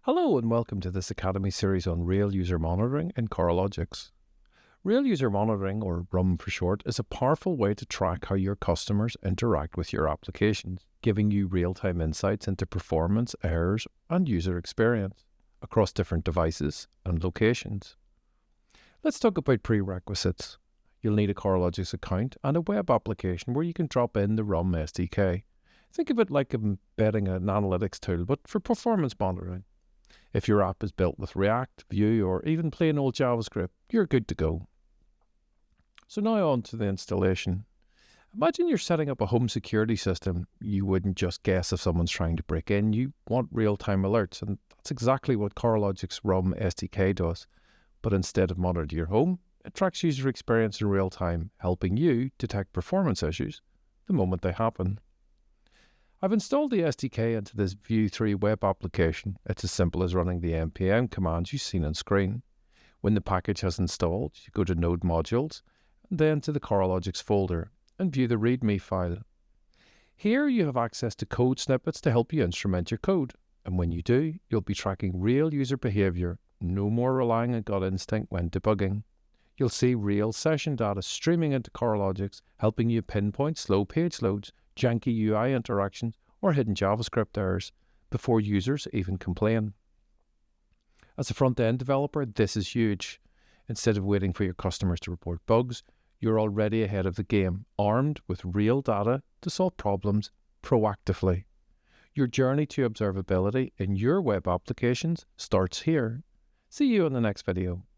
Hello and welcome to this Academy series on Real User Monitoring in Coralogix. Real User Monitoring, or RUM for short, is a powerful way to track how your customers interact with your applications, giving you real-time insights into performance, errors, and user experience across different devices and locations. Let's talk about prerequisites. You'll need a Coralogix account and a web application where you can drop in the RUM SDK. Think of it like embedding an analytics tool, but for performance monitoring. If your app is built with React, Vue, or even plain old JavaScript, you're good to go. So now on to the installation. Imagine you're setting up a home security system. You wouldn't just guess if someone's trying to break in. You want real-time alerts, and that's exactly what Coralogix RUM SDK does. But instead of monitoring your home, it tracks user experience in real time, helping you detect performance issues the moment they happen. I've installed the SDK into this Vue 3 web application. It's as simple as running the npm commands you've seen on screen. When the package has installed, you go to Node Modules, and then to the Coralogix folder, and view the README file. Here you have access to code snippets to help you instrument your code, and when you do, you'll be tracking real user behavior, no more relying on gut instinct when debugging. You'll see real session data streaming into Coralogix, helping you pinpoint slow page loads, janky UI interactions, or hidden JavaScript errors before users even complain. As a front-end developer, this is huge. Instead of waiting for your customers to report bugs, you're already ahead of the game, armed with real data to solve problems proactively. Your journey to observability in your web applications starts here. See you in the next video.